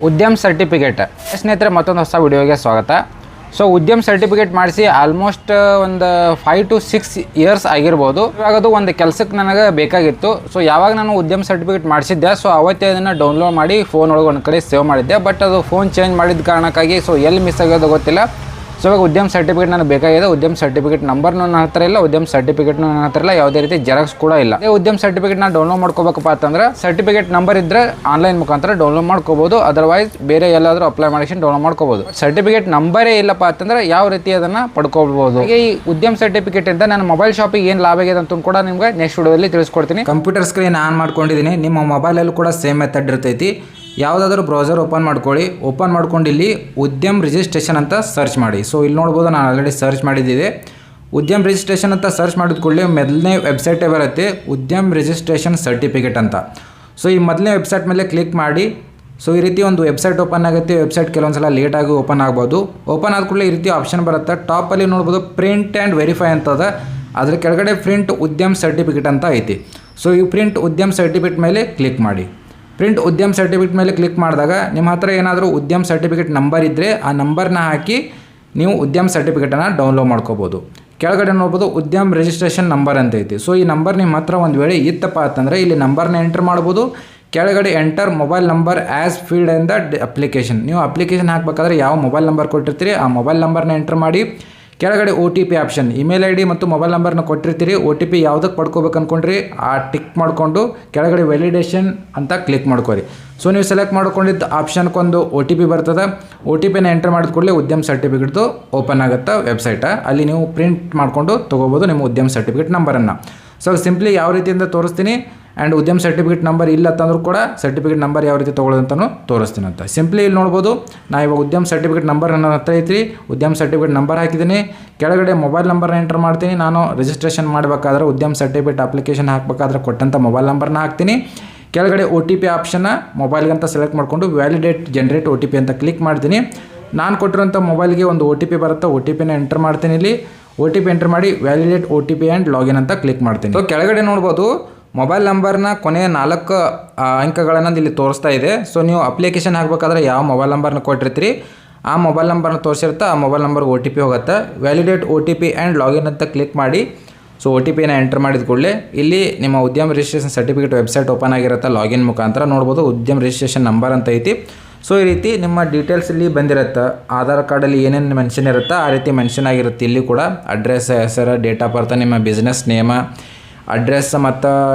ಉದ್ಯಮ್ certificate ಸ್ನೇಹಿತರೆ ಮತ್ತೊಂದು ಹೊಸ ವಿಡಿಯೋಗೆ ಸ್ವಾಗತ. ಸೊ ಉದ್ಯಮ್ ಸರ್ಟಿಫಿಕೇಟ್ ಮಾಡಿಸಿ ಆಲ್ಮೋಸ್ಟ್ ಒಂದು 5 to 6 ಇಯರ್ಸ್ ಆಗಿರ್ಬೋದು. ಇವಾಗ ಅದು ಒಂದು ಕೆಲಸಕ್ಕೆ ನನಗೆ ಬೇಕಾಗಿತ್ತು. ಸೊ ಯಾವಾಗ ನಾನು ಉದ್ಯಮ್ ಸರ್ಟಿಫಿಕೇಟ್ ಮಾಡಿಸಿದ್ದೆ, ಸೊ ಅವತ್ತೇ ಅದನ್ನು ಡೌನ್ಲೋಡ್ ಮಾಡಿ ಫೋನ್ ಒಳಗೆ ಒಂದು ಕಡೆ ಸೇವ್ ಮಾಡಿದ್ದೆ. ಬಟ್ ಅದು ಫೋನ್ ಚೇಂಜ್ ಮಾಡಿದ ಕಾರಣಕ್ಕಾಗಿ ಸೊ ಎಲ್ಲಿ ಮಿಸ್ ಆಗೋದು ಗೊತ್ತಿಲ್ಲ. ಸೊ ಇವಾಗ ಉದ್ಯಮ್ ಸರ್ಟಿಫಿಕೇಟ್ ನನಗೆ ಬೇಕಾಗಿದೆ. ಉದ್ಯಮ್ ಸರ್ಟಿಫಿಕೇಟ್ ನಂಬರ್ನೂ ನನ್ನ ಹತ್ರ ಇಲ್ಲ, ಉದ್ಯಮ್ ಸರ್ಟಿಫಿಕೇಟ್ನೂ ನನ್ನ ಹತ್ರ ಇಲ್ಲ, ಯಾವುದೇ ರೀತಿ ಜೆರಾಕ್ಸ್ ಕೂಡ ಇಲ್ಲ. ಉದ್ಯಮ್ ಸರ್ಟಿಫಿಕೇಟ್ ನಾನು ಡೌನ್ಲೋಡ್ ಮಾಡ್ಕೋಬೇಕಪ್ಪ ಅಂತಂದ್ರೆ ಸರ್ಟಿಫಿಕೇಟ್ ನಂಬರ್ ಇದ್ದರೆ ಆನ್ಲೈನ್ ಮುಖಾಂತರ ಡೌನ್ಲೋಡ್ ಮಾಡ್ಕೋಬೋದು. ಅದರ್ವೈಸ್ ಬೇರೆ ಎಲ್ಲಾದರೂ ಅಪ್ಲೈ ಮಾಡಿ ಡೌನ್ಲೋಡ್ ಮಾಡ್ಕೋಬೋದು. ಸರ್ಟಿಫಿಕೇಟ್ ನಂಬರೇ ಇಲ್ಲಪ್ಪ ಅಂತಂದ್ರೆ ಯಾವ ರೀತಿ ಅದನ್ನು ಪಡ್ಕೋಬಹುದು. ಈ ಉದ್ಯಮ್ ಸರ್ಟಿಫಿಕೇಟ್ ಇಂದ ನನ್ನ ಮೊಬೈಲ್ ಶಾಪಿಗೆ ಏನು ಲಾಭ ಆಗಿದೆ ಅಂತ ಕೂಡ ನಿಮ್ಗೆ ನೆಕ್ಸ್ಟ್ ವಿಡಿಯೋದಲ್ಲಿ ತಿಳಿಸ್ಕೊಡ್ತೀನಿ. ಕಂಪ್ಯೂಟರ್ ಸ್ಕ್ರೀನ್ ಆನ್ ಮಾಡ್ಕೊಂಡಿದ್ದೀನಿ. ನಿಮ್ಮ ಮೊಬೈಲಲ್ಲೂ ಕೂಡ ಸೇಮ್ ಮೆಥಡ್ ಇರ್ತೈತಿ. ಯಾವುದಾದ್ರೂ ಬ್ರೌಸರ್ ಓಪನ್ ಮಾಡ್ಕೊಳ್ಳಿ. ಓಪನ್ ಮಾಡ್ಕೊಂಡು ಇಲ್ಲಿ ಉದ್ಯಮ್ ರಿಜಿಸ್ಟ್ರೇಷನ್ ಅಂತ ಸರ್ಚ್ ಮಾಡಿ. ಸೊ ಇಲ್ಲಿ ನೋಡ್ಬೋದು, ನಾನು ಆಲ್ರೆಡಿ ಸರ್ಚ್ ಮಾಡಿದ್ದಿದೆ. ಉದ್ಯಮ್ ರಿಜಿಸ್ಟ್ರೇಷನ್ ಅಂತ ಸರ್ಚ್ ಮಾಡಿದ ಕೂಡಲೇ ಮೊದಲನೇ ವೆಬ್ಸೈಟೇ ಬರುತ್ತೆ, ಉದ್ಯಮ್ ರಿಜಿಸ್ಟ್ರೇಷನ್ ಸರ್ಟಿಫಿಕೇಟ್ ಅಂತ. ಸೊ ಈ ಮೊದಲನೇ ವೆಬ್ಸೈಟ್ ಮೇಲೆ ಕ್ಲಿಕ್ ಮಾಡಿ. ಸೊ ಈ ರೀತಿ ಒಂದು ವೆಬ್ಸೈಟ್ ಓಪನ್ ಆಗುತ್ತೆ. ವೆಬ್ಸೈಟ್ ಕೆಲವೊಂದು ಸಲ ಲೇಟಾಗಿ ಓಪನ್ ಆಗ್ಬೋದು. ಓಪನ್ ಆದ ಕೂಡಲೇ ಈ ರೀತಿ ಆಪ್ಷನ್ ಬರುತ್ತೆ. ಟಾಪಲ್ಲಿ ನೋಡ್ಬೋದು ಪ್ರಿಂಟ್ ಆ್ಯಂಡ್ ವೆರಿಫೈ ಅಂತದ. ಅದ್ರ ಕೆಳಗಡೆ ಪ್ರಿಂಟ್ ಉದ್ಯಮ್ ಸರ್ಟಿಫಿಕೇಟ್ ಅಂತ ಐತಿ. ಸೊ ಈ ಪ್ರಿಂಟ್ ಉದ್ಯಮ್ ಸರ್ಟಿಫಿಕೇಟ್ ಮೇಲೆ ಕ್ಲಿಕ್ ಮಾಡಿ. ಪ್ರಿಂಟ್ ಉದ್ಯಮ್ ಸರ್ಟಿಫಿಕೇಟ್ ಮೇಲೆ ಕ್ಲಿಕ್ ಮಾಡಿದಾಗ ನಿಮ್ಮ ಹತ್ರ ಏನಾದರೂ ಉದ್ಯಮ್ ಸರ್ಟಿಫಿಕೇಟ್ ನಂಬರ್ ಇದ್ದರೆ ಆ ನಂಬರ್ನ ಹಾಕಿ ನೀವು ಉದ್ಯಮ್ ಸರ್ಟಿಫಿಕೇಟನ್ನು ಡೌನ್ಲೋಡ್ ಮಾಡ್ಕೋಬೋದು. ಕೆಳಗಡೆ ನೋಡ್ಬೋದು ಉದ್ಯಮ್ ರಿಜಿಸ್ಟ್ರೇಷನ್ ನಂಬರ್ ಅಂತ ಐತಿ. ಸೊ ಈ ನಂಬರ್ ನಿಮ್ಮ ಹತ್ರ ಒಂದು ವೇಳೆ ಇತ್ತಪ್ಪ ಅಂತಂದರೆ ಇಲ್ಲಿ ನಂಬರ್ನ ಎಂಟರ್ ಮಾಡ್ಬೋದು. ಕೆಳಗಡೆ enter mobile number as field in the application. ನೀವು ಅಪ್ಲಿಕೇಶನ್ ಹಾಕಬೇಕಾದ್ರೆ ಯಾವ ಮೊಬೈಲ್ ನಂಬರ್ ಕೊಟ್ಟಿರ್ತೀರಿ ಆ ಮೊಬೈಲ್ ನಂಬರ್ನ ಎಂಟರ್ ಮಾಡಿ. ಕೆಳಗಡೆ OTP ಆಪ್ಷನ್, ಇಮೇಲ್ ID ಮತ್ತು ಮೊಬೈಲ್ ನಂಬರ್ನ ಕೊಟ್ಟಿರ್ತೀರಿ. OTP ಯಾವುದಕ್ಕೆ ಪಡ್ಕೋಬೇಕು ಅಂದ್ಕೊಂಡ್ರಿ ಆ ಟಿಕ್ ಮಾಡಿಕೊಂಡು ಕೆಳಗಡೆ ವ್ಯಾಲಿಡೇಷನ್ ಅಂತ ಕ್ಲಿಕ್ ಮಾಡ್ಕೊರಿ. ಸೊ ನೀವು ಸೆಲೆಕ್ಟ್ ಮಾಡ್ಕೊಂಡಿದ್ದು ಆಪ್ಷನ್ಗೊಂದು OTP ಬರ್ತದೆ. OTPನ ಎಂಟರ್ ಮಾಡಿದ ಕೂಡಲೇ ಉದ್ಯಮ್ ಸರ್ಟಿಫಿಕೇಟ್ದು ಓಪನ್ ಆಗುತ್ತೆ ವೆಬ್ಸೈಟ. ಅಲ್ಲಿ ನೀವು ಪ್ರಿಂಟ್ ಮಾಡಿಕೊಂಡು ತೊಗೋಬೋದು ನಿಮ್ಮ ಉದ್ಯಮ್ ಸರ್ಟಿಫಿಕೇಟ್ ನಂಬರನ್ನು. ಸೊ ಸಿಂಪ್ಲಿ ಯಾವ ರೀತಿಯಿಂದ ತೋರಿಸ್ತೀನಿ. ಆ್ಯಂಡ್ ಉದ್ಯಮ್ ಸರ್ಟಿಫಿಕೇಟ್ ನಂಬರ್ ಇಲ್ಲ ಅಂತಂದ್ರೂ ಕೂಡ ಸರ್ಟಿಫಿಕೇಟ್ ನಂಬರ್ ಯಾವ ರೀತಿ ತೊಗೊಳ್ಳೋದಂತನೂ ತೋರಿಸ್ತೀನಿ ಅಂತ. ಸಿಂಪ್ಲಿ ಇಲ್ಲಿ ನೋಡ್ಬೋದು, ನಾ ಇವಾಗ ಉದ್ಯಮ್ ಸರ್ಟಿಫಿಕೇಟ್ ನಂಬರ್ ನನ್ನ ಹತ್ರ ಐತ್ರಿ. ಉದ್ಯಮ್ ಸರ್ಟಿಫಿಕೇಟ್ ನಂಬರ್ ಹಾಕಿದ್ದೀನಿ. ಕೆಳಗಡೆ ಮೊಬೈಲ್ ನಂಬರ್ನ ಎಂಟರ್ ಮಾಡ್ತೀನಿ. ನಾನು ರಿಜಿಸ್ಟ್ರೇಷನ್ ಮಾಡಬೇಕಾದ್ರೆ ಉದ್ಯಮ್ ಸರ್ಟಿಫಿಕೇಟ್ ಅಪ್ಲಿಕೇಶನ್ ಹಾಕಬೇಕಾದ್ರೆ ಕೊಟ್ಟಂಥ ಮೊಬೈಲ್ ನಂಬರ್ನ ಹಾಕ್ತೀನಿ. ಕೆಳಗಡೆ OTP ಆಪ್ಷನ್ನ ಮೊಬೈಲ್ಗಂತ ಸೆಲೆಕ್ಟ್ ಮಾಡಿಕೊಂಡು ವ್ಯಾಲಿಡೇಟ್ ಜನರೇಟ್ OTP ಅಂತ ಕ್ಲಿಕ್ ಮಾಡ್ತೀನಿ. ನಾನು ಕೊಟ್ಟಿರೋಂಥ ಮೊಬೈಲ್ಗೆ ಒಂದು OTP ಬರುತ್ತೆ. OTPನ ಎಂಟರ್ ಮಾಡ್ತೀನಿ. ಇಲ್ಲಿ OTP ಎಂಟರ್ ಮಾಡಿ ವ್ಯಾಲಿಡೇಟ್ OTP ಆ್ಯಂಡ್ ಲಾಗಿನ್ ಅಂತ ಕ್ಲಿಕ್ ಮಾಡ್ತೀನಿ. ಸೊ ಕೆಳಗಡೆ ನೋಡ್ಬೋದು ಮೊಬೈಲ್ ನಂಬರ್ನ ಕೊನೆಯ 4 ಅಂಕಗಳನ್ನು ಇಲ್ಲಿ ತೋರಿಸ್ತಾ ಇದೆ. ಸೊ ನೀವು ಅಪ್ಲಿಕೇಶನ್ ಹಾಕಬೇಕಾದ್ರೆ ಯಾವ ಮೊಬೈಲ್ ನಂಬರ್ನ ಕೊಟ್ಟಿರ್ತೀರಿ ಆ ಮೊಬೈಲ್ ನಂಬರ್ನ ತೋರಿಸಿರುತ್ತೆ. ಆ ಮೊಬೈಲ್ ನಂಬರ್ಗೆ OTP ಹೋಗುತ್ತೆ. ವ್ಯಾಲಿಡೇಟ್ OTP ಆ್ಯಂಡ್ ಲಾಗಿನ್ ಅಂತ ಕ್ಲಿಕ್ ಮಾಡಿ. ಸೊ OTPನ ಎಂಟರ್ ಮಾಡಿದ ಕೂಡಲೇ ಇಲ್ಲಿ ನಿಮ್ಮ ಉದ್ಯಮ್ ರಿಜಿಸ್ಟ್ರೇಷನ್ ಸರ್ಟಿಫಿಕೇಟ್ ವೆಬ್ಸೈಟ್ ಓಪನ್ ಆಗಿರುತ್ತೆ. ಲಾಗಿನ್ ಮುಖಾಂತರ ನೋಡ್ಬೋದು ಉದ್ಯಮ್ ರಿಜಿಸ್ಟ್ರೇಷನ್ ನಂಬರ್ ಅಂತ ಐತಿ. ಸೊ ಈ ರೀತಿ ನಿಮ್ಮ ಡೀಟೇಲ್ಸ್ ಇಲ್ಲಿ ಬಂದಿರುತ್ತೆ. ಆಧಾರ್ ಕಾರ್ಡಲ್ಲಿ ಏನೇನು ಮೆನ್ಷನ್ ಇರುತ್ತೆ ಆ ರೀತಿ ಮೆನ್ಷನ್ ಆಗಿರುತ್ತೆ. ಇಲ್ಲಿ ಕೂಡ ಅಡ್ರೆಸ್, ಹೆಸರು, ಡೇಟ್ ಆಫ್ ಬರ್ತ್, ನಿಮ್ಮ ಬಿಸ್ನೆಸ್ ನೇಮ, ಅಡ್ರೆಸ್ ಮತ್ತು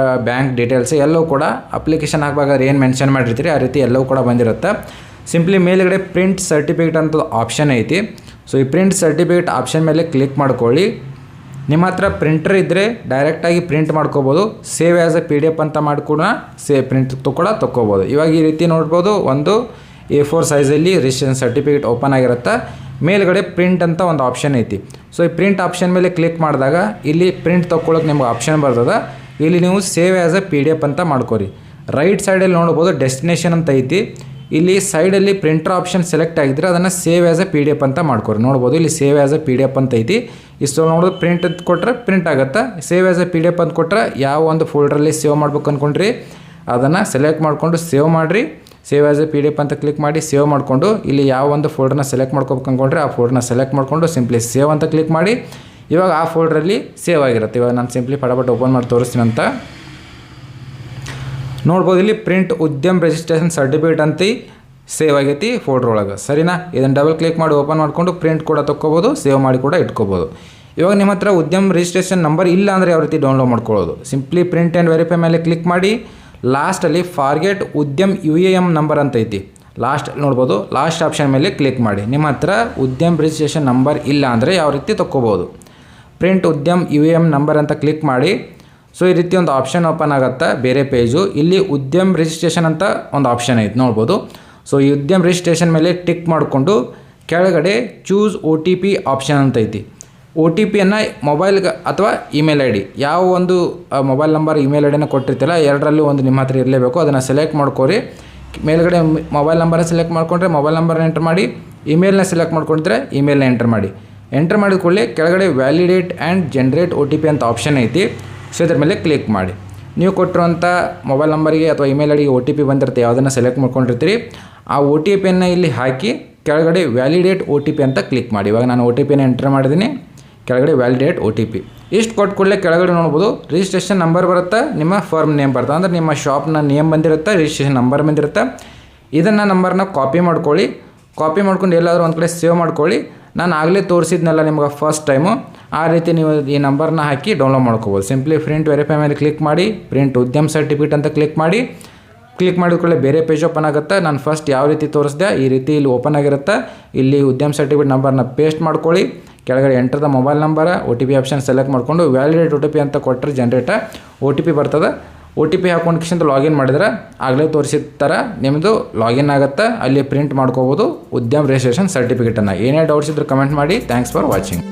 ಬ್ಯಾಂಕ್ ಡೀಟೇಲ್ಸ್ ಎಲ್ಲವೂ ಕೂಡ ಅಪ್ಲಿಕೇಶನ್ ಹಾಕಬೇಕಾದ್ರೆ ಏನು ಮೆನ್ಷನ್ ಮಾಡಿರ್ತೀರಿ ಆ ರೀತಿ ಎಲ್ಲವೂ ಕೂಡ ಬಂದಿರುತ್ತೆ. ಸಿಂಪ್ಲಿ ಮೇಲ್ಗಡೆ ಪ್ರಿಂಟ್ ಸರ್ಟಿಫಿಕೇಟ್ ಅಂತ ಆಪ್ಷನ್ ಐತಿ. ಸೊ ಈ ಪ್ರಿಂಟ್ ಸರ್ಟಿಫಿಕೇಟ್ ಆಪ್ಷನ್ ಮೇಲೆ ಕ್ಲಿಕ್ ಮಾಡ್ಕೊಳ್ಳಿ. ನಿಮ್ಮ ಹತ್ರ ಪ್ರಿಂಟರ್ ಇದ್ದರೆ ಡೈರೆಕ್ಟಾಗಿ ಪ್ರಿಂಟ್ ಮಾಡ್ಕೋಬೋದು. ಸೇವ್ ಆ್ಯಸ್ ಎ PDF ಅಂತ ಮಾಡ್ಕೊಂಡು ಪ್ರಿಂಟ್ ಕೂಡ ತೊಗೋಬೋದು. ಇವಾಗ ಈ ರೀತಿ ನೋಡ್ಬೋದು, ಒಂದು A4 ಸೈಜಲ್ಲಿ ರಿಜಿಸ್ಟ್ರೇಷನ್ ಸರ್ಟಿಫಿಕೇಟ್ ಓಪನ್ ಆಗಿರುತ್ತೆ. ಮೇಲ್ಗಡೆ ಪ್ರಿಂಟ್ ಅಂತ ಒಂದು ಆಪ್ಷನ್ ಐತಿ. ಸೊ ಈ ಪ್ರಿಂಟ್ ಆಪ್ಷನ್ ಮೇಲೆ ಕ್ಲಿಕ್ ಮಾಡಿದಾಗ ಇಲ್ಲಿ ಪ್ರಿಂಟ್ ತೊಗೊಳಕ್ಕೆ ನಿಮ್ಗೆ ಆಪ್ಷನ್ ಬರ್ತದೆ. ಇಲ್ಲಿ ನೀವು ಸೇವ್ ಆ್ಯಸ್ ಎ PDF ಅಂತ ಮಾಡ್ಕೊರಿ. ರೈಟ್ ಸೈಡಲ್ಲಿ ನೋಡ್ಬೋದು ಡೆಸ್ಟಿನೇಷನ್ ಅಂತ ಐತಿ. ಇಲ್ಲಿ ಸೈಡಲ್ಲಿ ಪ್ರಿಂಟರ್ ಆಪ್ಷನ್ ಸೆಲೆಕ್ಟ್ ಆಗಿದ್ರೆ ಅದನ್ನು ಸೇವ್ ಆ್ಯಸ್ ಎ PDF ಅಂತ ಮಾಡ್ಕೊರಿ. ನೋಡ್ಬೋದು ಇಲ್ಲಿ ಸೇವ್ ಆ್ಯಸ್ ಎ PDF ಅಂತ ಐತಿ. ಇಷ್ಟು ನೋಡೋದು ಪ್ರಿಂಟ್ ಅಂತ ಕೊಟ್ಟರೆ ಪ್ರಿಂಟ್ ಆಗುತ್ತೆ. ಸೇವ್ ಆ್ಯಸ್ ಎ PDF ಅಂತ ಕೊಟ್ಟರೆ ಯಾವ ಒಂದು ಫೋಲ್ಡ್ರಲ್ಲಿ ಸೇವ್ ಮಾಡ್ಬೇಕು ಅಂದ್ಕೊಂಡ್ರಿ ಅದನ್ನು ಸೆಲೆಕ್ಟ್ ಮಾಡಿಕೊಂಡು ಸೇವ್ ಮಾಡಿರಿ. ಸೇವ್ ಆ್ಯಸ್ ಎ PDF ಅಂತ ಕ್ಲಿಕ್ ಮಾಡಿ ಸೇವ್ ಮಾಡಿಕೊಂಡು ಇಲ್ಲಿ ಯಾವ ಒಂದು ಫೋಲ್ಡರ್ನ ಸೆಲೆಕ್ಟ್ ಮಾಡ್ಕೋಬೇಕು ಅಂದ್ಕೊಂಡ್ರೆ ಆ ಫೋಲ್ಡರ್ನ ಸೆಲೆಕ್ಟ್ ಮಾಡಿಕೊಂಡು ಸಿಂಪ್ಲಿ ಸೇವ್ ಅಂತ ಕ್ಲಿಕ್ ಮಾಡಿ. ಇವಾಗ ಆ ಫೋಲ್ಡ್ರಲ್ಲಿ ಸೇವ್ ಆಗಿರುತ್ತೆ. ಇವಾಗ ನಾನು ಸಿಂಪ್ಲಿ ಫಟಾಫಟ್ ಓಪನ್ ಮಾಡಿ ತೋರಿಸ್ತೀನಿ ಅಂತ ನೋಡ್ಬೋದು. ಇಲ್ಲಿ ಪ್ರಿಂಟ್ ಉದ್ಯಮ್ ರಿಜಿಸ್ಟ್ರೇಷನ್ ಸರ್ಟಿಫಿಕೇಟ್ ಅಂತ ಸೇವ್ ಆಗೈತಿ ಫೋಲ್ಡರ್ ಒಳಗೆ. ಸರಿನಾ? ಇದನ್ನು ಡಬಲ್ ಕ್ಲಿಕ್ ಮಾಡಿ ಓಪನ್ ಮಾಡಿಕೊಂಡು ಪ್ರಿಂಟ್ ಕೂಡ ತೊಗೋಬೋದು, ಸೇವ್ ಮಾಡಿ ಕೂಡ ಇಟ್ಕೋಬೋದು. ಇವಾಗ ನಿಮ್ಮ ಹತ್ರ ಉದ್ಯಮ್ ರಿಜಿಸ್ಟ್ರೇಷನ್ ನಂಬರ್ ಇಲ್ಲ ಅಂದರೆ ಯಾವ ರೀತಿ ಡೌನ್ಲೋಡ್ ಮಾಡ್ಕೊಳ್ಳೋದು. ಸಿಂಪ್ಲಿ ಪ್ರಿಂಟ್ ಆ್ಯಂಡ್ ವೆರಿಫೈ ಮೇಲೆ ಕ್ಲಿಕ್ ಮಾಡಿ. ಲಾಸ್ಟಲ್ಲಿ ಫಾರ್ಗೆಟ್ ಉದ್ಯಮ್ UAM ನಂಬರ್ ಅಂತ ಐತಿ. ಲಾಸ್ಟ್ ನೋಡ್ಬೋದು, ಲಾಸ್ಟ್ ಆಪ್ಷನ್ ಮೇಲೆ ಕ್ಲಿಕ್ ಮಾಡಿ. ನಿಮ್ಮ ಹತ್ರ ಉದ್ಯಮ್ ರಿಜಿಸ್ಟ್ರೇಷನ್ ನಂಬರ್ ಇಲ್ಲ ಅಂದರೆ ಯಾವ ರೀತಿ ತೊಗೋಬೋದು. ಪ್ರಿಂಟ್ ಉದ್ಯಮ್ UAM ನಂಬರ್ ಅಂತ ಕ್ಲಿಕ್ ಮಾಡಿ. ಸೊ ಈ ರೀತಿ ಒಂದು ಆಪ್ಷನ್ ಓಪನ್ ಆಗುತ್ತೆ, ಬೇರೆ ಪೇಜು. ಇಲ್ಲಿ ಉದ್ಯಮ್ ರಿಜಿಸ್ಟ್ರೇಷನ್ ಅಂತ ಒಂದು ಆಪ್ಷನ್ ಐತೆ ನೋಡ್ಬೋದು. ಸೊ ಈ ಉದ್ಯಮ್ ರಿಜಿಸ್ಟ್ರೇಷನ್ ಮೇಲೆ ಟಿಕ್ ಮಾಡಿಕೊಂಡು ಕೆಳಗಡೆ ಚೂಸ್ OTP ಆಪ್ಷನ್ ಅಂತ ಐತಿ. OTPಯನ್ನು ಮೊಬೈಲ್ಗೆ ಅಥವಾ ಇಮೇಲ್ ID ಯಾವ ಒಂದು ಮೊಬೈಲ್ ನಂಬರ್ ಇಮೇಲ್ ಐಡಿನ ಕೊಟ್ಟಿರ್ತಿಲ್ಲ ಎರಡರಲ್ಲೂ ಒಂದು ನಿಮ್ಮ ಹತ್ರ ಇರಲೇಬೇಕು. ಅದನ್ನು ಸೆಲೆಕ್ಟ್ ಮಾಡ್ಕೊರಿ. ಮೇಲ್ಗಡೆ ಮೊಬೈಲ್ ನಂಬರ್ ಸೆಲೆಕ್ಟ್ ಮಾಡಿಕೊಂಡ್ರೆ ಮೊಬೈಲ್ ನಂಬರ್ನ ಎಂಟರ್ ಮಾಡಿ. ಇಮೇಲ್ನ ಸೆಲೆಕ್ಟ್ ಮಾಡ್ಕೊಂಡಿದ್ರೆ ಇಮೇಲ್ನ ಎಂಟರ್ ಮಾಡಿ. ಎಂಟರ್ ಮಾಡಿದ ಕೂಡಲೇ ಕೆಳಗಡೆ ವ್ಯಾಲಿಡೇಟ್ ಆ್ಯಂಡ್ ಜನರೇಟ್ OTP ಅಂತ ಆಪ್ಷನ್ ಐತಿ. ಸೊ ಇದ್ರ ಮೇಲೆ ಕ್ಲಿಕ್ ಮಾಡಿ. ನೀವು ಕೊಟ್ಟಿರುವಂಥ ಮೊಬೈಲ್ ನಂಬರಿಗೆ ಅಥವಾ ಇಮೇಲ್ ಐಡಿಗೆ OTP ಬಂದಿರುತ್ತೆ, ಯಾವುದನ್ನು ಸೆಲೆಕ್ಟ್ ಮಾಡ್ಕೊಂಡಿರ್ತೀರಿ ಆ ಒ ಟಿ ಪಿಯನ್ನು ಇಲ್ಲಿ ಹಾಕಿ ಕೆಳಗಡೆ ವ್ಯಾಲಿಡೇಟ್ ಒ ಟಿ ಪಿ ಅಂತ ಕ್ಲಿಕ್ ಮಾಡಿ. ಇವಾಗ ನಾನು ಒ ಟಿ ಪಿನ ಎಂಟರ್ ಮಾಡಿದ್ದೀನಿ, ಕೆಳಗಡೆ ವ್ಯಾಲಿಡೇಟ್ ಒ ಟಿ ಪಿ ಇಷ್ಟು ಕೊಟ್ಟು ಕೂಡಲೇ ಕೆಳಗಡೆ ನೋಡ್ಬೋದು ರಿಜಿಸ್ಟ್ರೇಷನ್ ನಂಬರ್ ಬರುತ್ತೆ, ನಿಮ್ಮ ಫರ್ಮ್ ನೇಮ್ ಬರುತ್ತೆ, ಅಂದರೆ ನಿಮ್ಮ ಶಾಪ್ನ ನೇಮ್ ಬಂದಿರುತ್ತೆ, ರಿಜಿಸ್ಟ್ರೇಷನ್ ನಂಬರ್ ಬಂದಿರುತ್ತೆ. ಇದನ್ನು ನಂಬರ್ನ ಕಾಪಿ ಮಾಡ್ಕೊಳ್ಳಿ, ಕಾಪಿ ಮಾಡ್ಕೊಂಡು ಎಲ್ಲಾದರೂ ಒಂದು ಕಡೆ ಸೇವ್ ಮಾಡ್ಕೊಳ್ಳಿ. ನಾನು ಆಗಲೇ ತೋರಿಸಿದ್ನಲ್ಲ ನಿಮ್ಗೆ ಫಸ್ಟ್ ಟೈಮು, ಆ ರೀತಿ ನೀವು ಈ ನಂಬರ್ನ ಹಾಕಿ ಡೌನ್ಲೋಡ್ ಮಾಡ್ಕೋಬೋದು. ಸಿಂಪ್ಲಿ ಪ್ರಿಂಟ್ ವೆರಿಫೈ ಮೇಲೆ ಕ್ಲಿಕ್ ಮಾಡಿ, ಪ್ರಿಂಟ್ ಉದ್ಯಮ ಸರ್ಟಿಫಿಕೇಟ್ ಅಂತ ಕ್ಲಿಕ್ ಮಾಡಿದ್ಕೊಳ್ಳೆ ಬೇರೆ ಪೇಜ್ ಓಪನ್ ಆಗುತ್ತೆ. ನಾನು ಫಸ್ಟ್ ಯಾವ ರೀತಿ ತೋರಿಸಿದೆ ಈ ರೀತಿ ಇಲ್ಲಿ ಓಪನ್ ಆಗಿರುತ್ತೆ. ಇಲ್ಲಿ ಉದ್ಯಮ ಸರ್ಟಿಫಿಕೇಟ್ ನಂಬರ್ನ ಪೇಸ್ಟ್ ಮಾಡ್ಕೊಳ್ಳಿ, ಕೆಳಗಡೆ enter the mobile number, O T P option select ಮಾಡಿಕೊಂಡು ವ್ಯಾಲಿಡೇಟ್ ಒ ಟಿ ಪಿ ಅಂತ ಕೊಟ್ಟರೆ ಜನರೇಟ್ ಒ ಟಿ ಪಿ ಬರ್ತದೆ. ಒ ಟಿ ಪಿ ಹಾಕೊಂಡು ಕಿಶನ್ ಲಾಗಿನ್ ಮಾಡಿದ್ರೆ ಆಗಲೇ ತೋರಿಸಿದ ಥರ ನಿಮ್ಮದು ಲಾಗಿನ್ ಆಗುತ್ತೆ. ಅಲ್ಲಿ ಪ್ರಿಂಟ್ ಮಾಡ್ಕೋಬೋದು ಉದ್ಯಮ ರಿಜಿಸ್ಟ್ರೇಷನ್ ಸರ್ಟಿಫಿಕೇಟನ್ನು. ಏನೇ ಡೌಟ್ಸ್ ಇದ್ದರೆ ಕಮೆಂಟ್ ಮಾಡಿ. Thanks for watching.